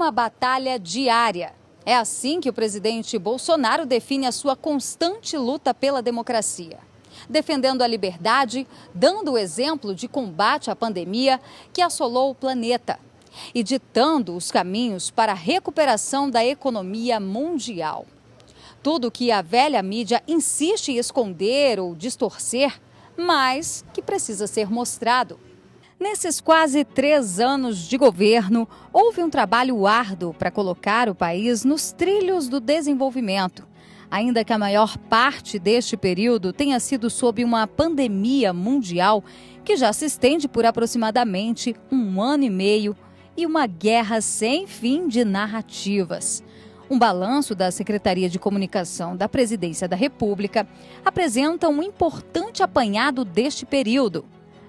uma batalha diária. É assim que o presidente Bolsonaro define a sua constante luta pela democracia. Defendendo a liberdade, dando o exemplo de combate à pandemia que assolou o planeta e ditando os caminhos para a recuperação da economia mundial. Tudo que a velha mídia insiste em esconder ou distorcer, mas que precisa ser mostrado. Nesses quase 3 anos de governo, houve um trabalho árduo para colocar o país nos trilhos do desenvolvimento. Ainda que a maior parte deste período tenha sido sob uma pandemia mundial que já se estende por aproximadamente 1 ano e meio e uma guerra sem fim de narrativas. Um balanço da Secretaria de Comunicação da Presidência da República apresenta um importante apanhado deste período.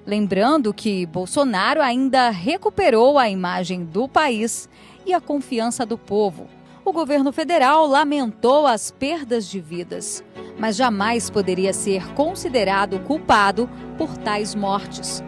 Lembrando que Bolsonaro ainda recuperou a imagem do país e a confiança do povo. O governo federal lamentou as perdas de vidas, mas jamais poderia ser considerado culpado por tais mortes.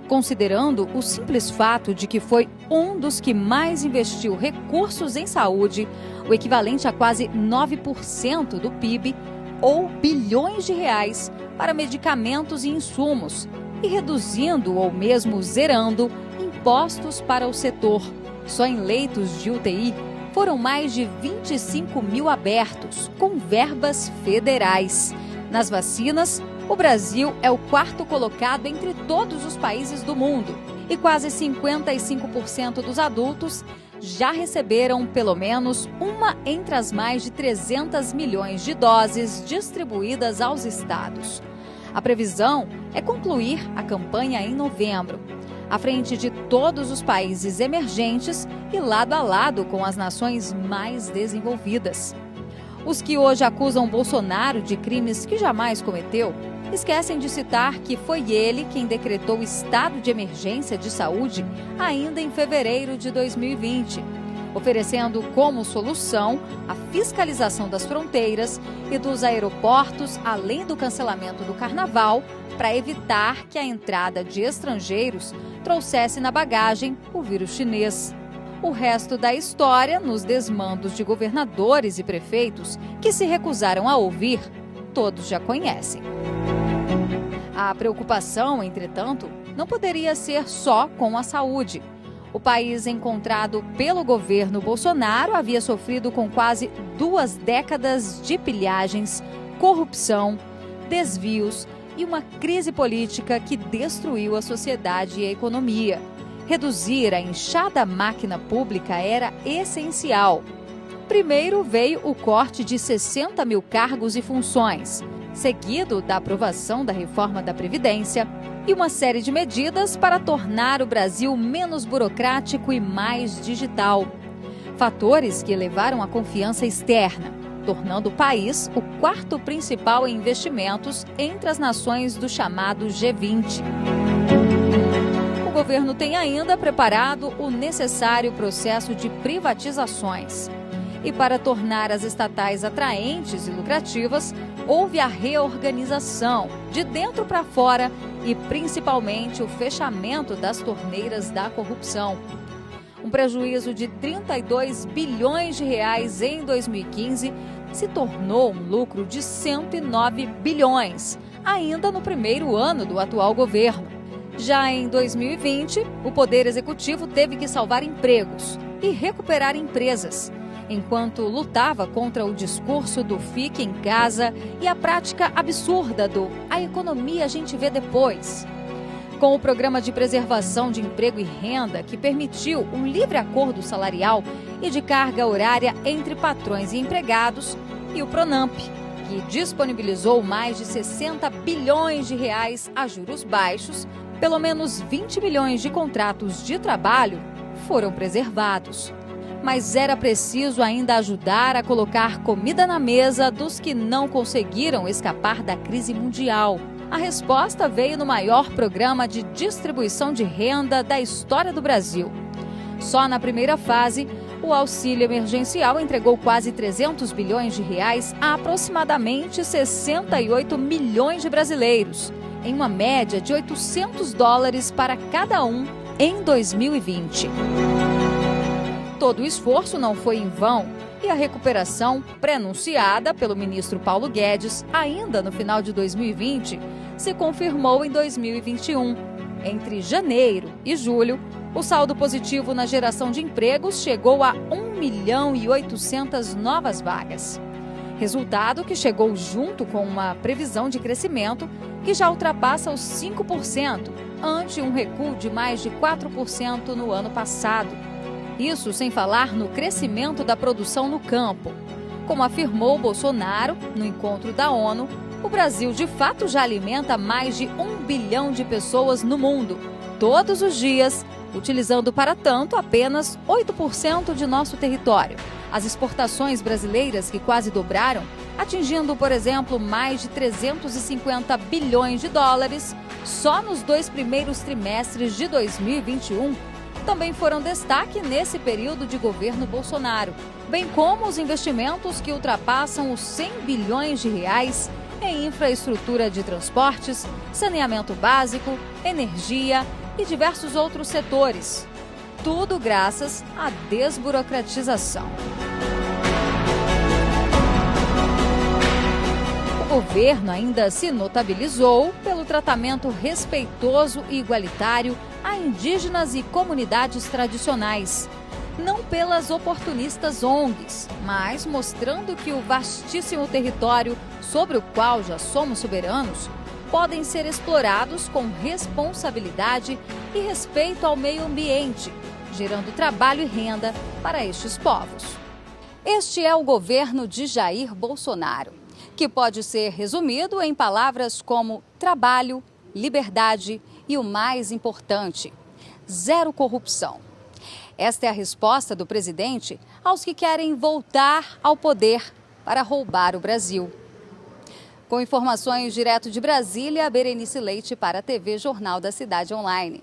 Considerando o simples fato de que foi um dos que mais investiu recursos em saúde, o equivalente a quase 9% do PIB, ou bilhões de reais para medicamentos e insumos, e reduzindo ou mesmo zerando impostos para o setor. Só em leitos de UTI foram mais de 25 mil abertos, com verbas federais. Nas vacinas, o Brasil é o 4º colocado entre todos os países do mundo e quase 55% dos adultos já receberam pelo menos uma entre as mais de 300 milhões de doses distribuídas aos estados. A previsão é concluir a campanha em novembro, à frente de todos os países emergentes e lado a lado com as nações mais desenvolvidas. Os que hoje acusam Bolsonaro de crimes que jamais cometeu, esquecem de citar que foi ele quem decretou o estado de emergência de saúde ainda em fevereiro de 2020, oferecendo como solução a fiscalização das fronteiras e dos aeroportos, além do cancelamento do carnaval, para evitar que a entrada de estrangeiros trouxesse na bagagem o vírus chinês. O resto da história, nos desmandos de governadores e prefeitos que se recusaram a ouvir, todos já conhecem. A preocupação, entretanto, não poderia ser só com a saúde. O país encontrado pelo governo Bolsonaro havia sofrido com quase 2 décadas de pilhagens, corrupção, desvios e uma crise política que destruiu a sociedade e a economia. Reduzir a inchada máquina pública era essencial. Primeiro veio o corte de 60 mil cargos e funções, seguido da aprovação da reforma da Previdência e uma série de medidas para tornar o Brasil menos burocrático e mais digital. Fatores que elevaram a confiança externa, tornando o país o 4º principal em investimentos entre as nações do chamado G20. O governo tem ainda preparado o necessário processo de privatizações. E para tornar as estatais atraentes e lucrativas, houve a reorganização, de dentro para fora, e principalmente o fechamento das torneiras da corrupção. Um prejuízo de 32 bilhões de reais em 2015 se tornou um lucro de 109 bilhões, ainda no primeiro ano do atual governo. Já em 2020, o Poder Executivo teve que salvar empregos e recuperar empresas, enquanto lutava contra o discurso do fique em casa e a prática absurda do a economia a gente vê depois. Com o Programa de Preservação de Emprego e Renda, que permitiu um livre acordo salarial e de carga horária entre patrões e empregados, e o Pronamp, que disponibilizou mais de 60 bilhões de reais a juros baixos, pelo menos 20 milhões de contratos de trabalho foram preservados. Mas era preciso ainda ajudar a colocar comida na mesa dos que não conseguiram escapar da crise mundial. A resposta veio no maior programa de distribuição de renda da história do Brasil. Só na primeira fase, o auxílio emergencial entregou quase 300 bilhões de reais a aproximadamente 68 milhões de brasileiros, em uma média de $800 para cada um em 2020. Todo o esforço não foi em vão e a recuperação, pré-anunciada pelo ministro Paulo Guedes ainda no final de 2020, se confirmou em 2021. Entre janeiro e julho, o saldo positivo na geração de empregos chegou a 1.800.000 novas vagas. Resultado que chegou junto com uma previsão de crescimento que já ultrapassa os 5%, ante um recuo de mais de 4% no ano passado. Isso sem falar no crescimento da produção no campo. Como afirmou Bolsonaro no encontro da ONU, o Brasil de fato já alimenta mais de 1 bilhão de pessoas no mundo, todos os dias, utilizando para tanto apenas 8% de nosso território. As exportações brasileiras que quase dobraram, atingindo, por exemplo, mais de 350 bilhões de dólares só nos 2 primeiros trimestres de 2021, também foram destaque nesse período de governo Bolsonaro, bem como os investimentos que ultrapassam os 100 bilhões de reais em infraestrutura de transportes, saneamento básico, energia e diversos outros setores. Tudo graças à desburocratização. O governo ainda se notabilizou pelo tratamento respeitoso e igualitário a indígenas e comunidades tradicionais. Não pelas oportunistas ONGs, mas mostrando que o vastíssimo território sobre o qual já somos soberanos podem ser explorados com responsabilidade e respeito ao meio ambiente, gerando trabalho e renda para estes povos. Este é o governo de Jair Bolsonaro, que pode ser resumido em palavras como trabalho, liberdade e o mais importante, zero corrupção. Esta é a resposta do presidente aos que querem voltar ao poder para roubar o Brasil. Com informações direto de Brasília, Berenice Leite para a TV Jornal da Cidade Online.